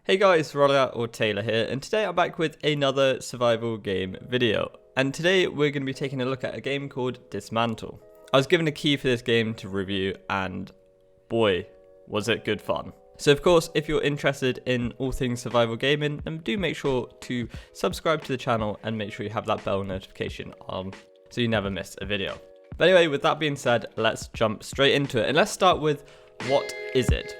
Hey guys, 𝙬𝙗𝙧𝙚 here, and today I'm back with another survival game video. And today we're going to be taking a look at a game called Dysmantle. I was given a key for this game to review, and boy, was it good fun. So of course, if you're interested in all things survival gaming, then do make sure to subscribe to the channel and make sure you have that bell notification on so you never miss a video. But anyway, with that being said, let's jump straight into it, and let's start with, what is it?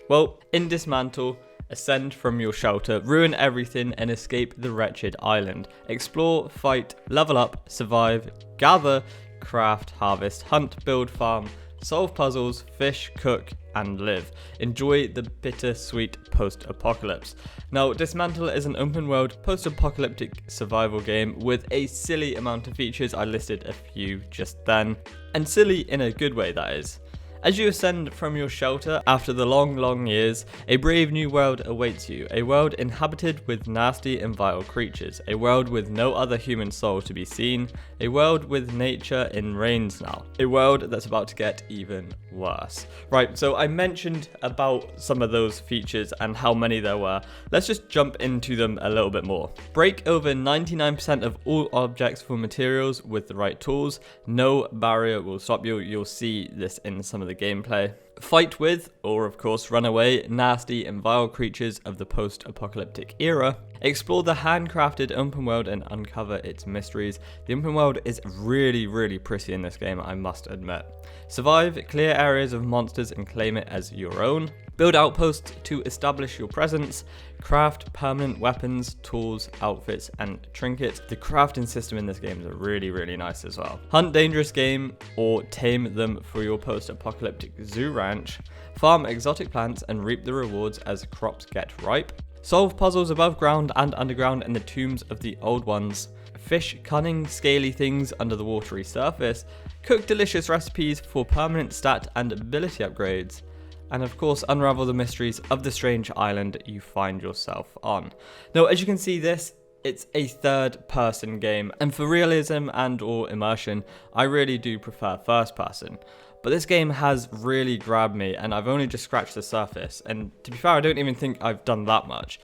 Well, in Dysmantle, ascend from your shelter, ruin everything, and escape the wretched island. Explore, fight, level up, survive, gather, craft, harvest, hunt, build, farm, solve puzzles, fish, cook, and live. Enjoy the bittersweet post-apocalypse. Now, Dysmantle is an open-world, post-apocalyptic survival game with a silly amount of features. I listed a few just then, and silly in a good way, that is. As you ascend from your shelter after the long years, a brave new world awaits you. A world inhabited with nasty and vile creatures. A world with no other human soul to be seen. A world with nature in reigns now. A world that's about to get even worse. Right, so I mentioned about some of those features and how many there were. Let's just jump into them a little bit more. Break over 99% of all objects for materials with the right tools. No barrier will stop you. You'll see this in some of the gameplay. Fight with, or of course run away, nasty and vile creatures of the post-apocalyptic era. Explore the handcrafted open world and uncover its mysteries. The open world is really pretty in this game, I must admit. Survive, clear areas of monsters and claim it as your own. Build outposts to establish your presence. Craft permanent weapons, tools, outfits, and trinkets. The crafting system in this game is really nice as well. Hunt dangerous game or tame them for your post-apocalyptic zoo ranch. Farm exotic plants and reap the rewards as crops get ripe. Solve puzzles above ground and underground in the tombs of the old ones. Fish cunning, scaly things under the watery surface. Cook delicious recipes for permanent stat and ability upgrades. And of course, unravel the mysteries of the strange island you find yourself on. Now, as you can see, it's a third-person game, and for realism and or immersion, I really do prefer first-person. But this game has really grabbed me, and I've only just scratched the surface, and to be fair, I don't even think I've done that much.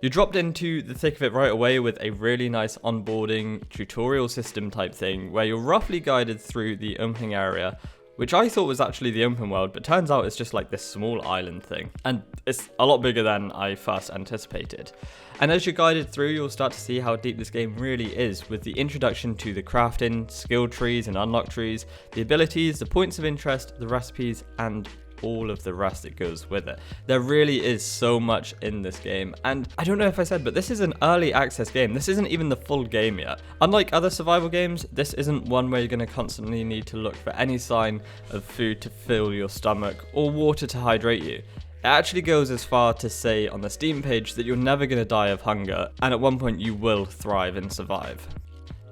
You're dropped into the thick of it right away with a really nice onboarding tutorial system type thing, where you're roughly guided through the opening area, which I thought was actually the open world, but turns out it's just like this small island thing. And it's a lot bigger than I first anticipated. And as you're guided through, you'll start to see how deep this game really is, with the introduction to the crafting, skill trees and unlock trees, the abilities, the points of interest, the recipes, and all of the rest that goes with it. There really is so much in this game, and I don't know if I said, but this is an early access game. This isn't even the full game yet. Unlike other survival games, this isn't one where you're going to constantly need to look for any sign of food to fill your stomach or water to hydrate you. It actually goes as far to say on the Steam page that you're never going to die of hunger, and at one point you will thrive and survive.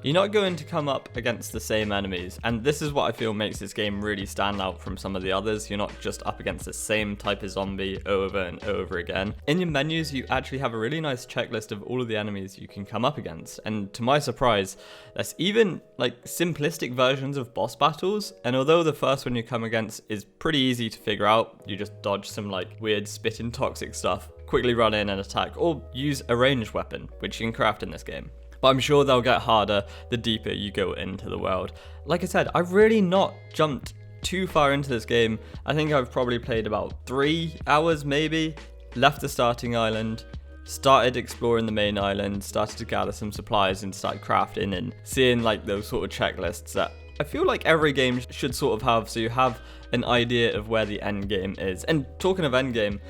You're not going to come up against the same enemies, and this is what I feel makes this game really stand out from some of the others. You're not just up against the same type of zombie over and over again. In your menus, you actually have a really nice checklist of all of the enemies you can come up against, and to my surprise, there's even like simplistic versions of boss battles, and although the first one you come against is pretty easy to figure out, you just dodge some like weird spitting toxic stuff, quickly run in and attack, or use a ranged weapon, which you can craft in this game. But I'm sure they'll get harder the deeper you go into the world. Like I said, I've really not jumped too far into this game. I think I've probably played about 3 hours maybe, left the starting island, started exploring the main island, started to gather some supplies and start crafting and seeing like those sort of checklists that I feel like every game should sort of have, so you have an idea of where the end game is. And talking of end game,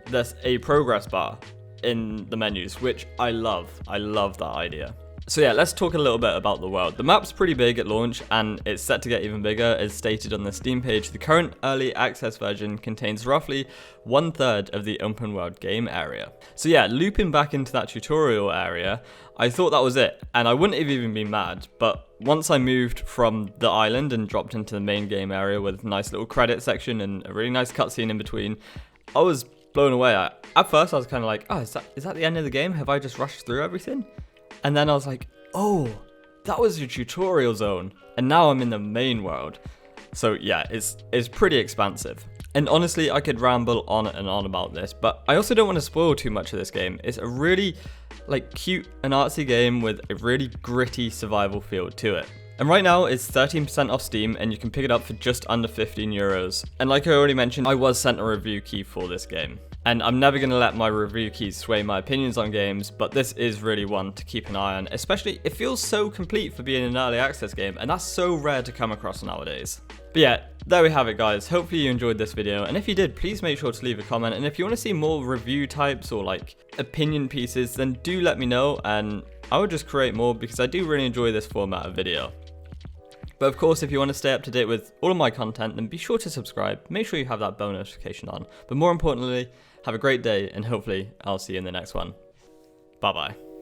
there's a progress bar in the menus, which I love. I love that idea. So yeah, let's talk a little bit about the world. The map's pretty big at launch, and it's set to get even bigger. As stated on the Steam page, the current early access version contains roughly 1/3 of the open world game area. So yeah, looping back into that tutorial area, I thought that was it, and I wouldn't have even been mad, but once I moved from the island and dropped into the main game area with a nice little credit section and a really nice cutscene in between, I was blown away. At first I was kind of like, oh, is that the end of the game? Have I just rushed through everything? And then I was like, oh, that was your tutorial zone, and now I'm in the main world. So yeah, it's pretty expansive. And honestly, I could ramble on and on about this, but I also don't want to spoil too much of this game. It's a really cute and artsy game with a really gritty survival feel to it. And right now it's 13% off Steam and you can pick it up for just under €15. And like I already mentioned, I was sent a review key for this game. And I'm never going to let my review keys sway my opinions on games, but this is really one to keep an eye on, especially it feels so complete for being an early access game, and that's so rare to come across nowadays. But yeah, there we have it guys, hopefully you enjoyed this video, and if you did, please make sure to leave a comment, and if you want to see more review types or opinion pieces, then do let me know, and I will just create more because I do really enjoy this format of video. But of course, if you want to stay up to date with all of my content, then be sure to subscribe, make sure you have that bell notification on, but more importantly, have a great day, and hopefully I'll see you in the next one. Bye bye.